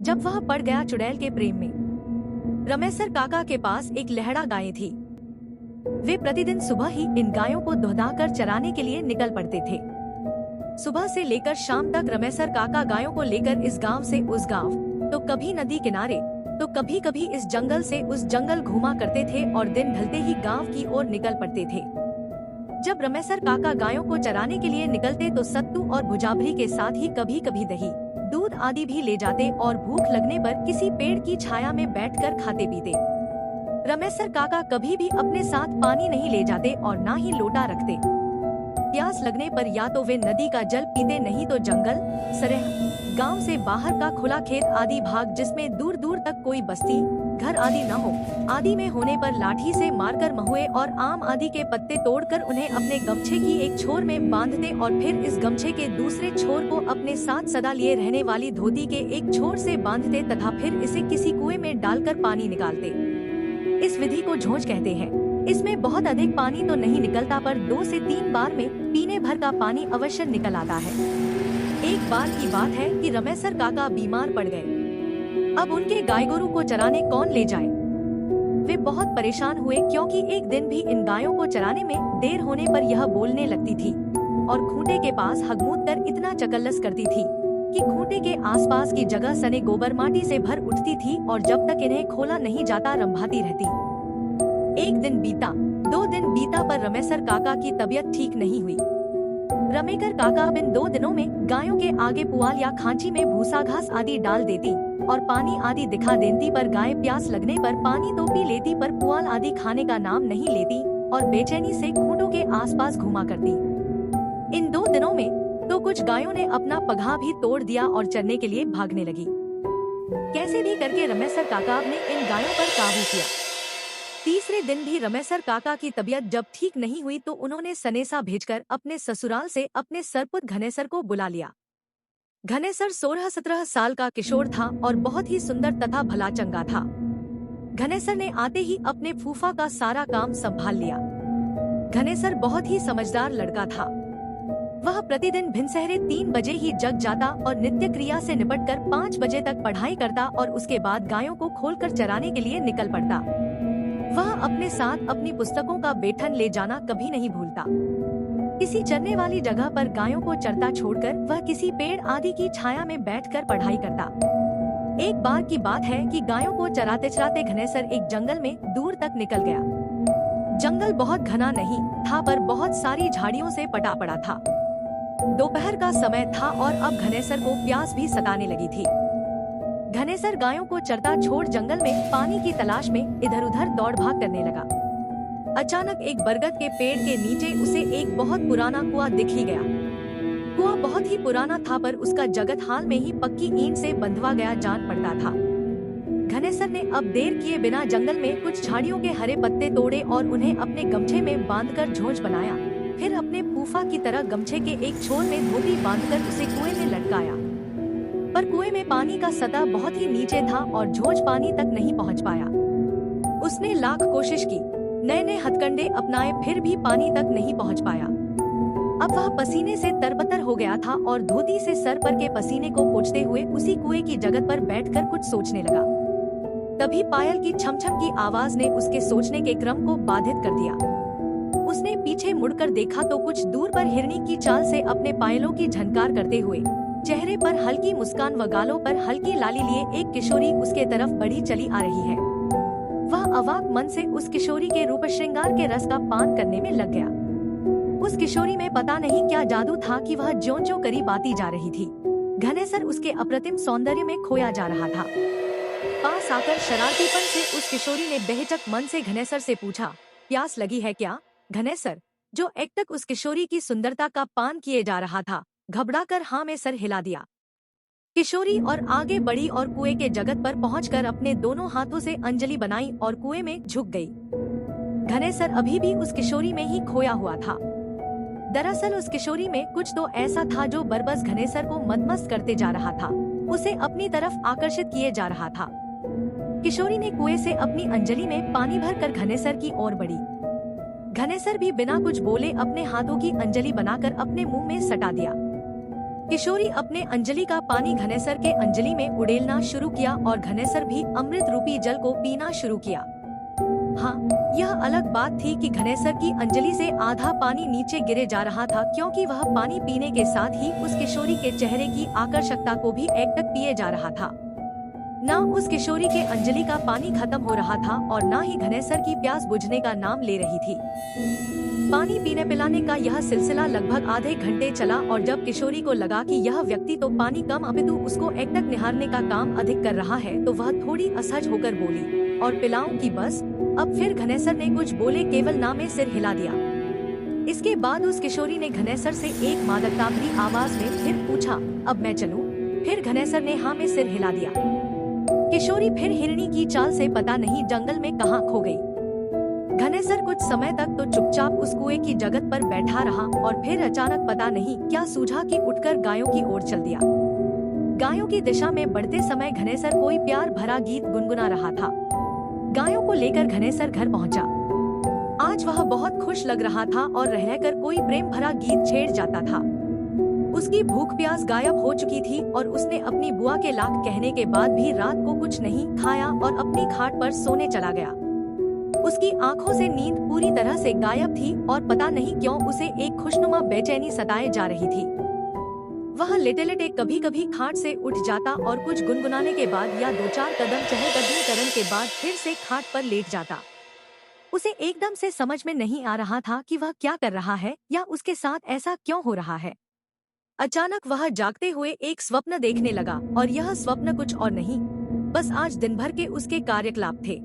जब वह पड़ गया चुड़ैल के प्रेम में। रमेसर काका के पास एक लहड़ा गाय थी। वे प्रतिदिन सुबह ही इन गायों को दुहदाकर चराने के लिए निकल पड़ते थे। सुबह से लेकर शाम तक रमेसर काका गायों को लेकर इस गांव से उस गांव, तो कभी नदी किनारे, तो कभी कभी इस जंगल से उस जंगल घूमा करते थे और दिन ढलते ही गांव की ओर निकल पड़ते थे। जब रमेसर काका गायों को चराने के लिए निकलते तो सत्तू और भुजाभरी के साथ ही कभी कभी दही, दूध आदि भी ले जाते और भूख लगने पर किसी पेड़ की छाया में बैठकर खाते पीते। रमेसर काका कभी भी अपने साथ पानी नहीं ले जाते और ना ही लोटा रखते। प्यास लगने पर या तो वे नदी का जल पीते, नहीं तो जंगल, सरह, गांव से बाहर का खुला खेत आदि भाग जिसमें दूर दूर तक कोई बस्ती, घर आदि न हो, आदि में होने पर लाठी से मारकर महुए और आम आदि के पत्ते तोड़कर उन्हें अपने गमछे की एक छोर में बांधते और फिर इस गमछे के दूसरे छोर को अपने साथ सदा लिए रहने वाली धोती के एक छोर से बांधते तथा फिर इसे किसी कुएं में डालकर पानी निकालते। इस विधि को झोंझ कहते हैं। इसमें बहुत अधिक पानी तो नहीं निकलता, पर 2 से 3 बार में पीने भर का पानी अवश्य निकल आता है। एक बार की बात है कि रमेसर काका बीमार पड़ गए। अब उनके गाय गोरू को चराने कौन ले जाए। वे बहुत परेशान हुए, क्योंकि एक दिन भी इन गायों को चराने में देर होने पर यह बोलने लगती थी और खूंटे के पास हगमूत कर इतना चकल्लस करती थी कि खूंटे के आसपास की जगह सने गोबर माटी से भर उठती थी और जब तक इन्हें खोला नहीं जाता रंभाती रहती। एक दिन बीता, 2 दिन बीता, पर रमेसर काका की तबीयत ठीक नहीं हुई। रमेकर काका अब इन 2 दिनों में गायों के आगे पुआल या खांची में भूसा घास आदि डाल देती और पानी आदि दिखा देती, पर गाय प्यास लगने पर पानी तो पी लेती, पर पुआल आदि खाने का नाम नहीं लेती और बेचैनी से खूंटों के आसपास घूमा करती। इन 2 दिनों में तो कुछ गायों ने अपना पगहा भी तोड़ दिया और चरने के लिए भागने लगी। कैसे भी करके रमेसर काका ने इन गायों पर काबू किया। तीसरे दिन भी रमेसर काका की तबीयत जब ठीक नहीं हुई तो उन्होंने सनेसा भेजकर अपने ससुराल से अपने सरपुत घनेसर को बुला लिया। घनेसर 16-17 साल का किशोर था और बहुत ही सुंदर तथा भला चंगा था। घनेसर ने आते ही अपने फूफा का सारा काम संभाल लिया। घनेसर बहुत ही समझदार लड़का था। वह प्रतिदिन भिनसहरे 3 बजे ही जग जाता और नित्य क्रिया से निपटकर 5 बजे तक पढ़ाई करता और उसके बाद गायों को खोलकर चराने के लिए निकल पड़ता। वह अपने साथ अपनी पुस्तकों का बेठन ले जाना कभी नहीं भूलता। किसी चरने वाली जगह पर गायों को चरता छोड़कर वह किसी पेड़ आदि की छाया में बैठकर पढ़ाई करता। एक बार की बात है कि गायों को चराते चराते घनेसर एक जंगल में दूर तक निकल गया। जंगल बहुत घना नहीं था, पर बहुत सारी झाड़ियों से पटा पड़ा था। दोपहर का समय था और अब घनेसर को प्यास भी सताने लगी थी। घनेसर गायों को चरता छोड़ जंगल में पानी की तलाश में इधर उधर दौड़ भाग करने लगा। अचानक एक बरगद के पेड़ के नीचे उसे एक बहुत पुराना कुआं दिख ही गया। कुआं बहुत ही पुराना था, पर उसका जगत हाल में ही पक्की ईंट से बंधवा गया जान पड़ता था। घनेसर ने अब देर किए बिना जंगल में कुछ झाड़ियों के हरे पत्ते तोड़े और उन्हें अपने गमछे में बांधकर झोंझ बनाया। फिर अपने फूफा की तरह गमछे के एक छोर में धोती बांधकर उसे कुएं में लटकाया। पर कुएं में पानी का सतह बहुत ही नीचे था और झोंझ पानी तक नहीं पहुंच पाया। उसने लाख कोशिश की, नए नए हथकंडे अपनाए, फिर भी पानी तक नहीं पहुंच पाया। अब वह पसीने से तरबतर हो गया था और धोती से सर पर के पसीने को पोंछते हुए उसी कुएं की जगह पर बैठकर कुछ सोचने लगा। तभी पायल की छमछम की आवाज ने उसके सोचने के क्रम को बाधित कर दिया। उसने पीछे मुड़कर देखा तो कुछ दूर पर हिरनी की चाल से अपने पायलों की झनकार करते हुए, चेहरे पर हल्की मुस्कान व गालों पर हल्की लाली लिए एक किशोरी उसके तरफ बढ़ी चली आ रही है। वह अवाक मन से उस किशोरी के रूप श्रृंगार के रस का पान करने में लग गया। उस किशोरी में पता नहीं क्या जादू था कि वह ज्यों-ज्यों करीब आती जा रही थी। घनेसर उसके अप्रतिम सौंदर्य में खोया जा रहा था। पास आकर शरारतीपन से उस किशोरी ने बेहिचक मन से घनेसर से पूछा, प्यास लगी है क्या? घनेसर, जो एकटक उस किशोरी की सुंदरता का पान किए जा रहा था, घबराकर हाँ में सर हिला दिया। किशोरी और आगे बढ़ी और कुएं के जगत पर पहुंचकर अपने दोनों हाथों से अंजलि बनाई और कुएं में झुक गई। घनेसर अभी भी उस किशोरी में ही खोया हुआ था। दरअसल उस किशोरी में कुछ तो ऐसा था जो बरबस घनेसर को मदमस्त करते जा रहा था, उसे अपनी तरफ आकर्षित किए जा रहा था। किशोरी ने कुएं से अपनी अंजलि में पानी भरकर घनेसर की ओर बढ़ी। घनेसर भी बिना कुछ बोले अपने हाथों की अंजलि बनाकर अपने मुंह में सटा दिया। किशोरी अपने अंजलि का पानी घनेसर के अंजलि में उड़ेलना शुरू किया और घनेसर भी अमृत रूपी जल को पीना शुरू किया। हाँ, यह अलग बात थी कि घनेसर की अंजलि से आधा पानी नीचे गिरे जा रहा था, क्योंकि वह पानी पीने के साथ ही उस किशोरी के चेहरे की आकर्षकता को भी एकटक पिए जा रहा था। न उस किशोरी के अंजलि का पानी खत्म हो रहा था और न ही घनेसर की प्यास बुझने का नाम ले रही थी। पानी पीने पिलाने का यह सिलसिला लगभग आधे घंटे चला और जब किशोरी को लगा कि यह व्यक्ति तो पानी कम अपितु उसको एकटक निहारने का काम अधिक कर रहा है, तो वह थोड़ी असहज होकर बोली, और पिलाऊं की बस। अब फिर घनेसर ने कुछ बोले केवल ना में सिर हिला दिया। इसके बाद उस किशोरी ने घनेसर से एक मादकता भरी आवाज में फिर पूछा, अब मैं चलूं? फिर घनेसर ने हाँ में सिर हिला दिया। किशोरी फिर हिरणी की चाल से पता नहीं जंगल में कहां खो गई। घनेसर कुछ समय तक तो चुपचाप उस कुएं की जगत पर बैठा रहा और फिर अचानक पता नहीं क्या सूझा कि उठकर गायों की ओर चल दिया। गायों की दिशा में बढ़ते समय घनेसर कोई प्यार भरा गीत गुनगुना रहा था। गायों को लेकर घनेसर घर पहुंचा। आज वह बहुत खुश लग रहा था और रहकर कोई प्रेम भरा गीत छेड़ जाता था। उसकी भूख प्यास गायब हो चुकी थी और उसने अपनी बुआ के लाख कहने के बाद भी रात को कुछ नहीं खाया और अपनी खाट पर सोने चला गया। उसकी आंखों से नींद पूरी तरह से गायब थी और पता नहीं क्यों उसे एक खुशनुमा बेचैनी सताए जा रही थी। वह लेटे लेटे कभी कभी खाट से उठ जाता और कुछ गुनगुनाने के बाद या दो चार कदम चहलकदमी करने के बाद फिर से खाट पर लेट जाता। उसे एकदम से समझ में नहीं आ रहा था कि वह क्या कर रहा है या उसके साथ ऐसा क्यों हो रहा है। अचानक वह जागते हुए एक स्वप्न देखने लगा और यह स्वप्न कुछ और नहीं, बस आज दिन भर के उसके कार्यकलाप थे।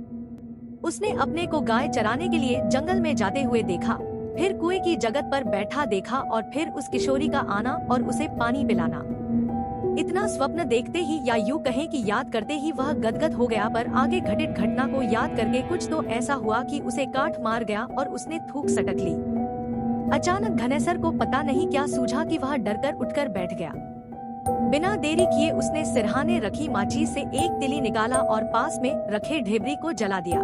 उसने अपने को गाय चराने के लिए जंगल में जाते हुए देखा, फिर कुएं की जगत पर बैठा देखा और फिर उस किशोरी का आना और उसे पानी पिलाना। इतना स्वप्न देखते ही या यूं कहें कि याद करते ही वह गदगद हो गया, पर आगे घटित घटना को याद करके कुछ तो ऐसा हुआ कि उसे काट मार गया और उसने थूक सटक ली। अचानक घनेसर को पता नहीं क्या सूझा कि वह डरकर उठकर बैठ गया। बिना देरी किए उसने सिरहाने रखी माचिस से एक तिली निकाला और पास में रखे ढेबरी को जला दिया।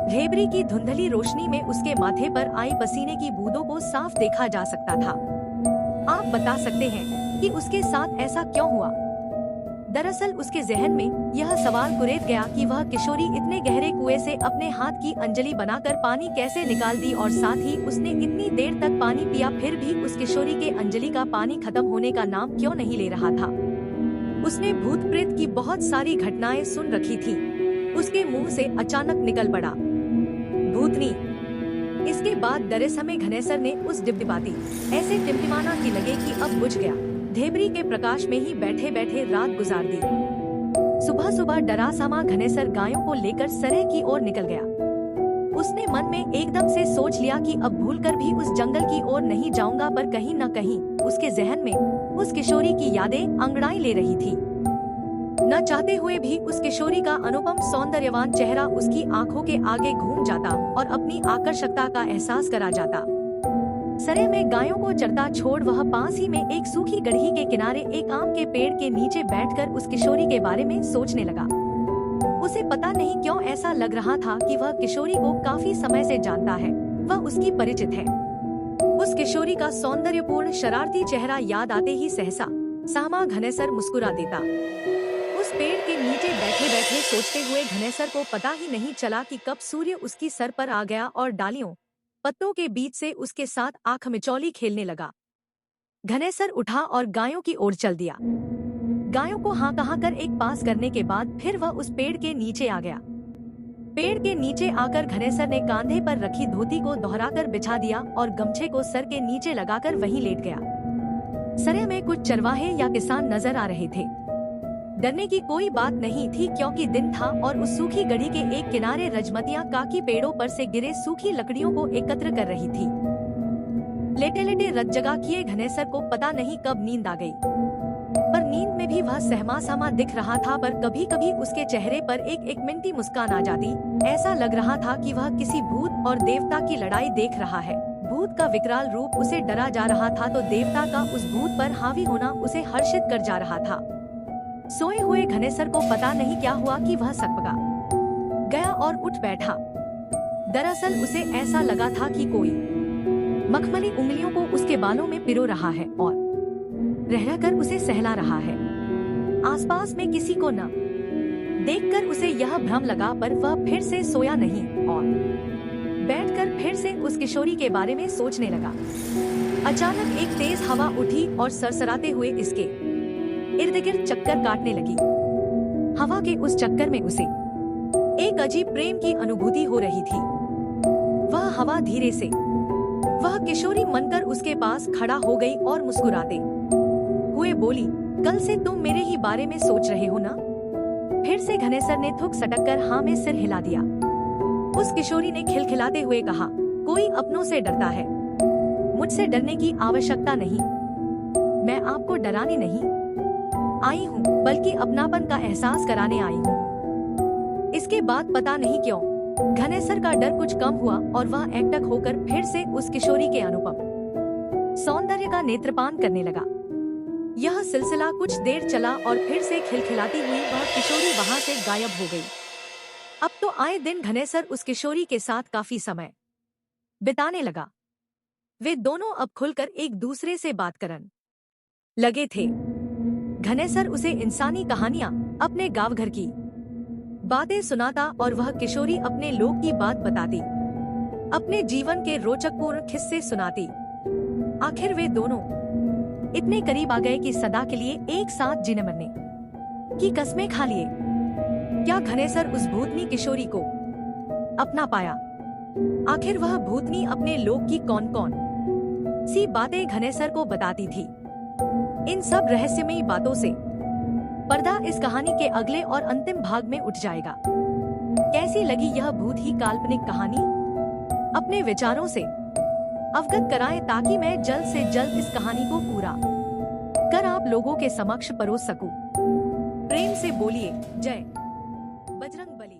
ढेबरी की धुंधली रोशनी में उसके माथे पर आई पसीने की बूंदों को साफ देखा जा सकता था। आप बता सकते हैं कि उसके साथ ऐसा क्यों हुआ? दरअसल उसके जहन में यह सवाल कुरेद गया कि वह किशोरी इतने गहरे कुएं से अपने हाथ की अंजलि बनाकर पानी कैसे निकाल दी और साथ ही उसने इतनी देर तक पानी पिया फिर भी उस किशोरी के अंजलि का पानी खत्म होने का नाम क्यों नहीं ले रहा था। उसने भूत प्रेत की बहुत सारी घटनाएं सुन रखी थी। उसके मुंह से अचानक निकल पड़ा, भूतनी। इसके बाद डरे समय घनेसर ने उस डिबडिबाती ऐसे टिमटिमाना की लगे कि अब बुझ गया। ढेबरी के प्रकाश में ही बैठे बैठे रात गुजार दी। सुबह सुबह डरा सामा घनेसर गायों को लेकर सरेह की ओर निकल गया। उसने मन में एकदम से सोच लिया कि अब भूलकर भी उस जंगल की ओर नहीं जाऊंगा, पर कहीं न कहीं उसके जहन में उस किशोरी की यादें अंगड़ाई ले रही थी। न चाहते हुए भी उस किशोरी का अनुपम सौंदर्यवान चेहरा उसकी आंखों के आगे घूम जाता और अपनी आकर्षकता का एहसास करा जाता। सरे में गायों को चरता छोड़ वह पास ही में एक सूखी गढ़ी के किनारे एक आम के पेड़ के नीचे बैठकर उस किशोरी के बारे में सोचने लगा। उसे पता नहीं क्यों ऐसा लग रहा था कि वह किशोरी को काफी समय से जानता है, वह उसकी परिचित है। उस किशोरी का सौंदर्यपूर्ण शरारती चेहरा याद आते ही सहसा सामा घनेसर मुस्कुरा देता। उस पेड़ के नीचे बैठे बैठे सोचते हुए घनेसर को पता ही नहीं चला कि कब सूर्य उसकी सर पर आ गया और डालियों पत्तों के बीच से उसके साथ आंख मिचौली खेलने लगा। घनेसर उठा और गायों की ओर चल दिया। गायों को हाँ कहा कर एक पास करने के बाद फिर वह उस पेड़ के नीचे आ गया। पेड़ के नीचे आकर घनेसर ने कांधे पर रखी धोती को दोहराकर बिछा दिया और गमछे को सर के नीचे लगाकर वहीं लेट गया। सरे में कुछ चरवाहे या किसान नजर आ रहे थे। डरने की कोई बात नहीं थी क्योंकि दिन था और उस सूखी गढ़ी के एक किनारे रजमतियां काकी पेड़ों पर से गिरे सूखी लकड़ियों को एकत्र कर रही थी। लेटे लेटे रत जगा किए घनेसर को पता नहीं कब नींद आ गई, पर नींद में भी वह सहमा सामा दिख रहा था। पर कभी कभी उसके चेहरे पर एक मिनटी मुस्कान आ जाती। ऐसा लग रहा था कि वह किसी भूत और देवता की लड़ाई देख रहा है। भूत का विकराल रूप उसे डरा जा रहा था तो देवता का उस भूत पर हावी होना उसे हर्षित कर जा रहा था। सोए हुए घनेसर को पता नहीं क्या हुआ कि वह सकपका गया और उठ बैठा। दरअसल उसे ऐसा लगा था कि कोई मखमली उंगलियों को उसके बालों में पिरो रहा है और रहकर उसे सहला रहा है। आसपास में किसी को न देखकर उसे यह भ्रम लगा, पर वह फिर से सोया नहीं और बैठकर फिर से उस किशोरी के बारे में सोचने लगा। अचानक एक तेज हवा उठी और सरसराते हुए इसके इर्द गिर्द चक्कर काटने लगी। हवा के उस चक्कर में उसे एक अजीब प्रेम की अनुभूति हो रही थी। वह हवा धीरे से वह किशोरी मनकर उसके पास खड़ा हो गई और मुस्कुराते हुए बोली, कल से तुम मेरे ही बारे में सोच रहे हो ना? फिर से घनेसर ने थुक सटक कर हाँ में सिर हिला दिया। उस किशोरी ने खिलखिलाते हुए कहा, कोई अपनों से डरता है, मुझसे डरने की आवश्यकता नहीं। मैं आपको डराने नहीं आई हूँ, बल्कि अपनापन का एहसास कराने आई हूँ। इसके बाद पता नहीं क्यों घनेसर का डर कुछ कम हुआ और वह एकटक होकर फिर से उस किशोरी के अनुपम सौंदर्य का नेत्रपान करने लगा। यह सिलसिला कुछ देर चला और फिर से खिलखिलाती हुई वह किशोरी वहां से गायब हो गई। अब तो आए दिन घनेसर उस किशोरी के साथ काफी समय बिताने लगा। वे दोनों अब खुलकर एक दूसरे से बात करने लगे थे। घनेसर उसे इंसानी कहानियां, अपने गांव घर की बातें सुनाता और वह किशोरी अपने लोक की बात बताती, अपने जीवन के रोचकपूर्ण किस्से सुनाती। आखिर वे दोनों इतने करीब आ गए कि सदा के लिए एक साथ जीने मरने की कस्में खा लिए। क्या घनेसर उस भूतनी किशोरी को अपना पाया? आखिर वह भूतनी अपने लोक की कौन कौन सी बातें घनेसर को बताती थी? इन सब रहस्यमयी बातों से पर्दा इस कहानी के अगले और अंतिम भाग में उठ जाएगा। कैसी लगी यह भूत ही काल्पनिक कहानी? अपने विचारों से अवगत कराएं ताकि मैं जल्द से जल्द इस कहानी को पूरा कर आप लोगों के समक्ष परोस सकूं। प्रेम से बोलिए जय बजरंगबली।